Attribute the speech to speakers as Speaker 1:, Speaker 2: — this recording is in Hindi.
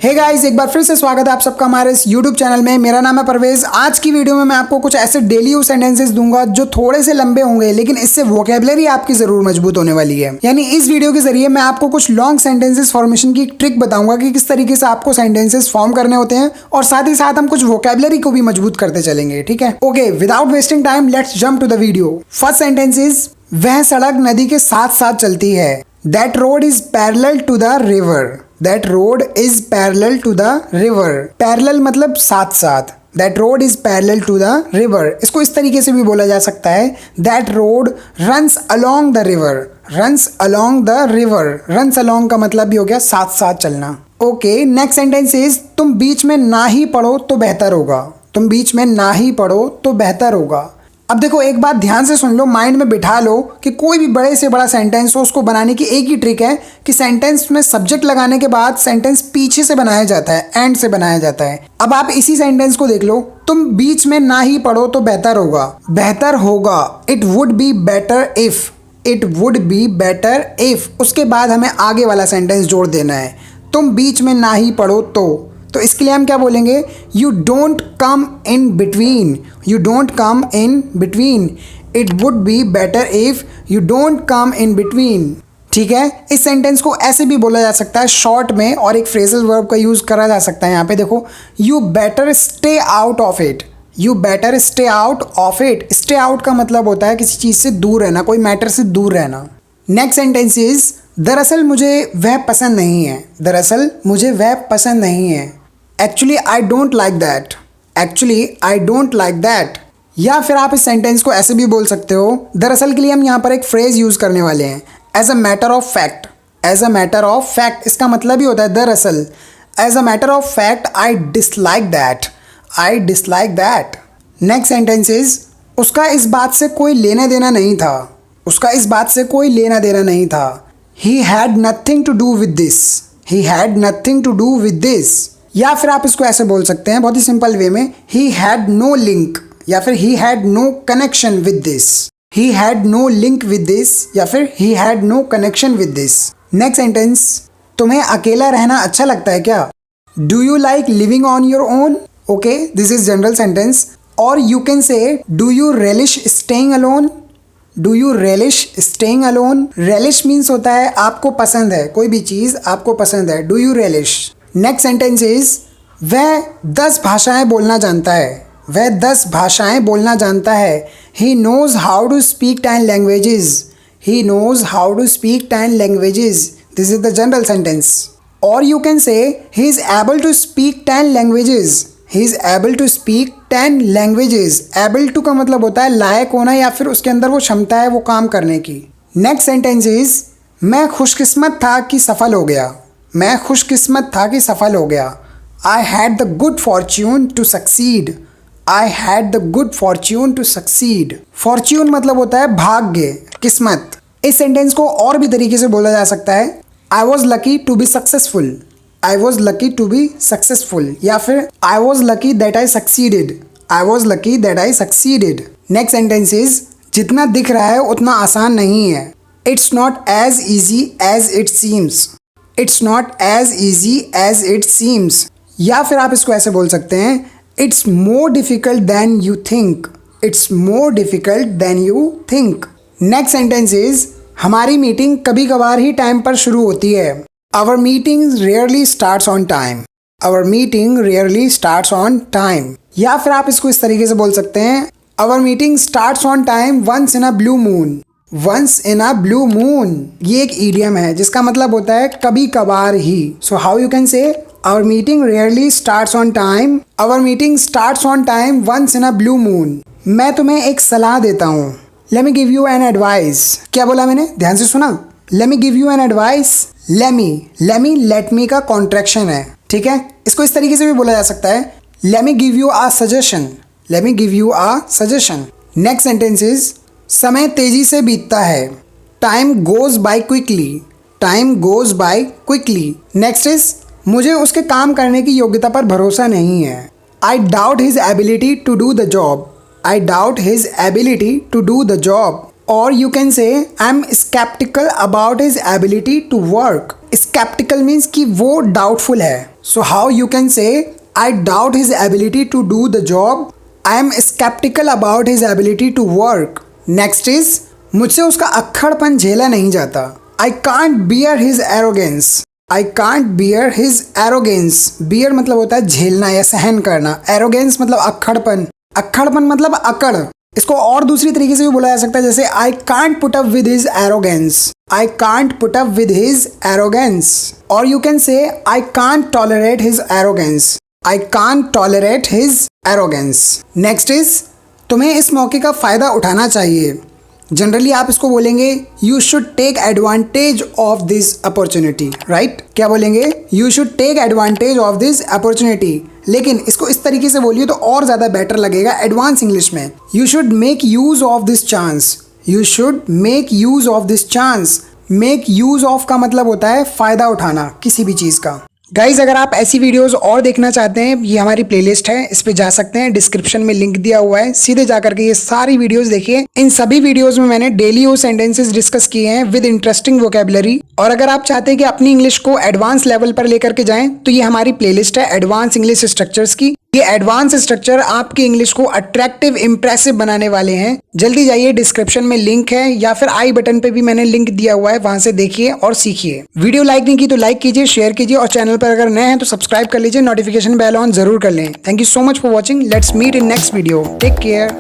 Speaker 1: हे गाइस, एक बार फिर से स्वागत है आप सबका हमारे इस YouTube चैनल में। मेरा नाम है परवेज। आज की वीडियो में मैं आपको कुछ ऐसे डेली यूज सेंटेंसेस दूंगा जो थोड़े से लंबे होंगे, लेकिन इससे वोकेबलरी आपकी जरूर मजबूत होने वाली है। यानी इस वीडियो के जरिए मैं आपको कुछ लॉन्ग सेंटेंसेस फॉर्मेशन की ट्रिक बताऊंगा कि किस तरीके से आपको सेंटेंसेस फॉर्म करने होते हैं, और साथ ही साथ हम कुछ वोकेबलरी को भी मजबूत करते चलेंगे। ठीक है, okay, without wasting time let's jump to the video. First sentence is, वह सड़क नदी के साथ साथ चलती है। That road is parallel to the river. That road is parallel to the river. Parallel मतलब साथ साथ। That road is parallel to the river. इसको इस तरीके से भी बोला जा सकता है, That road runs along the river. Runs along the river. Runs along का मतलब भी हो गया साथ साथ चलना। ओके, नेक्स्ट सेंटेंस इज, तुम बीच में ना ही पढ़ो तो बेहतर होगा। तुम बीच में ना ही पढ़ो तो बेहतर होगा। अब देखो, एक बात ध्यान से सुन लो, माइंड में बिठा लो कि कोई भी बड़े से बड़ा सेंटेंस हो, उसको बनाने की एक ही ट्रिक है कि सेंटेंस में सब्जेक्ट लगाने के बाद सेंटेंस पीछे से बनाया जाता है, एंड से बनाया जाता है। अब आप इसी सेंटेंस को देख लो, तुम बीच में ना ही पढ़ो तो बेहतर होगा। बेहतर होगा, it would be better if. It would be better if, उसके बाद हमें आगे वाला सेंटेंस जोड़ देना है, तुम बीच में ना ही पढ़ो तो इसके लिए हम क्या बोलेंगे, you don't come in between. You don't come in between. It would be better if you don't come in between. ठीक है, इस सेंटेंस को ऐसे भी बोला जा सकता है शॉर्ट में, और एक फ्रेजल वर्ब का यूज करा जा सकता है। यहाँ पे देखो, you better stay out of it. You better stay out of it. Stay out का मतलब होता है किसी चीज से दूर रहना, कोई मैटर से दूर रहना। नेक्स्ट सेंटेंस इज, दरअसल मुझे वह पसंद नहीं है। दरअसल मुझे वह पसंद नहीं है। Actually I don't like that. Actually I don't like that. या फिर आप इस सेंटेंस को ऐसे भी बोल सकते हो, दरअसल के लिए हम यहाँ पर एक फ्रेज यूज करने वाले हैं, as a matter of fact. As a matter of fact, इसका मतलब ही होता है दरअसल। As a matter of fact I dislike that. I dislike that. Next sentence is, उसका इस बात से कोई लेना देना नहीं था। उसका इस बात से कोई लेना देना नहीं था। He had nothing to do with this. He had nothing to do with this. या फिर आप इसको ऐसे बोल सकते हैं बहुत ही सिंपल वे में, ही हैड नो लिंक, या फिर he had no connection with this. He had no link with this, या फिर he had no connection with this. Next sentence, तुम्हें अकेला रहना अच्छा लगता है क्या? Do you like living on your own? Okay, this is general sentence. और you can say, do you relish staying alone? Do you relish staying alone? Relish means होता है आपको पसंद है, कोई भी चीज़ आपको पसंद है। Do you relish. Next sentence is, वह 10 भाषाएं बोलना जानता है। वह 10 भाषाएं बोलना जानता है। He knows how to speak 10 languages. He knows how to speak 10 languages. This is the general sentence. और you can say, he is able to speak 10 languages. He is able to speak 10 languages. Able to का मतलब होता है लायक होना, या फिर उसके अंदर वो क्षमता है वो काम करने की। नेक्स्ट सेंटेंस इज, मैं खुशकिस्मत था कि सफल हो गया। मैं खुशकिस्मत था कि सफल हो गया। I had the good fortune to succeed. I had the good fortune to succeed. Fortune मतलब होता है भाग्य, किस्मत। इस सेंटेंस को और भी तरीके से बोला जा सकता है, I was lucky to be successful. I was lucky to be successful. या फिर I was lucky that I succeeded. I was lucky that I succeeded. Next sentence is, जितना दिख रहा है उतना आसान नहीं है। It's not as easy as it seems. It's not as easy as it seems. या फिर आप इसको ऐसे बोल सकते हैं, it's more difficult than you think. It's more difficult than you think. Next sentence is, हमारी मीटिंग कभी कभार ही टाइम पर शुरू होती है। Our meeting rarely starts on time. Our meeting rarely starts on time. या फिर आप इसको इस तरीके से बोल सकते हैं, our meeting starts on time once in a blue moon. Once in a blue moon, ये एक ईडियम है जिसका मतलब होता है कभी कभार ही। So how you can say, our meeting rarely starts on time. Our meeting starts on time once in a blue moon. मैं तुम्हें एक सलाह देता हूँ। Let me give you an advice. क्या बोला मैंने, ध्यान से सुना? Let me give you an advice. Let me का कॉन्ट्रैक्शन है। ठीक है, इसको इस तरीके से भी बोला जा सकता है, let me give you a suggestion. Let me give you a suggestion. Next sentence is, समय तेजी से बीतता है। Time goes by quickly. Time goes by quickly. Next is, मुझे उसके काम करने की योग्यता पर भरोसा नहीं है। I doubt his ability to do the job. I doubt his ability to do the job. और you can say, I am sceptical about his ability to work. Sceptical means कि वो डाउटफुल है। So how you can say I doubt his ability to do the job. I am skeptical about his ability to work. Next is मुझसे उसका अक्खड़पन झेला नहीं जाता. I can't bear his arrogance. I can't bear his arrogance. Bear मतलब होता है झेलना या सहन करना. Arrogance मतलब अक्खड़पन. अक्खड़पन मतलब अकड़. इसको और दूसरी तरीके से भी बोला जा सकता है, जैसे I can't put up with his arrogance. I can't put up with his arrogance. Or you can say I can't tolerate his arrogance. I can't tolerate his arrogance. Next is तुम्हें इस मौके का फ़ायदा उठाना चाहिए. जनरली आप इसको बोलेंगे you should take advantage of this opportunity, right? क्या बोलेंगे? You should take advantage of this opportunity. लेकिन इसको इस तरीके से बोलिए तो और ज़्यादा बेटर लगेगा एडवांस इंग्लिश में. You should make use of this chance. You should make use of this chance. Make use of का मतलब होता है फ़ायदा उठाना किसी भी चीज़ का. गाइज, अगर आप ऐसी वीडियोस और देखना चाहते हैं, ये हमारी प्लेलिस्ट है, इस पे जा सकते हैं. डिस्क्रिप्शन में लिंक दिया हुआ है, सीधे जा करके ये सारी वीडियोस देखिए. इन सभी वीडियोस में मैंने डेली यूज सेंटेंसेस डिस्कस किए हैं विद इंटरेस्टिंग वोकेबलरी. और अगर आप चाहते हैं कि अपनी इंग्लिश को एडवांस लेवल पर लेकर के जाएं, तो ये हमारी प्लेलिस्ट है एडवांस इंग्लिश स्ट्रक्चर्स की. ये एडवांस स्ट्रक्चर आपकी इंग्लिश को अट्रैक्टिव, इंप्रेसिव बनाने वाले हैं. जल्दी जाइए, डिस्क्रिप्शन में लिंक है या फिर आई बटन पे भी मैंने लिंक दिया हुआ है, वहां से देखिए और सीखिए. वीडियो लाइक नहीं की तो लाइक कीजिए, शेयर कीजिए और चैनल पर अगर नए हैं तो सब्सक्राइब कर लीजिए, नोटिफिकेशन बेल ऑन जरूर कर लें. Thank you so much for watching. Let's meet in next video. Take care.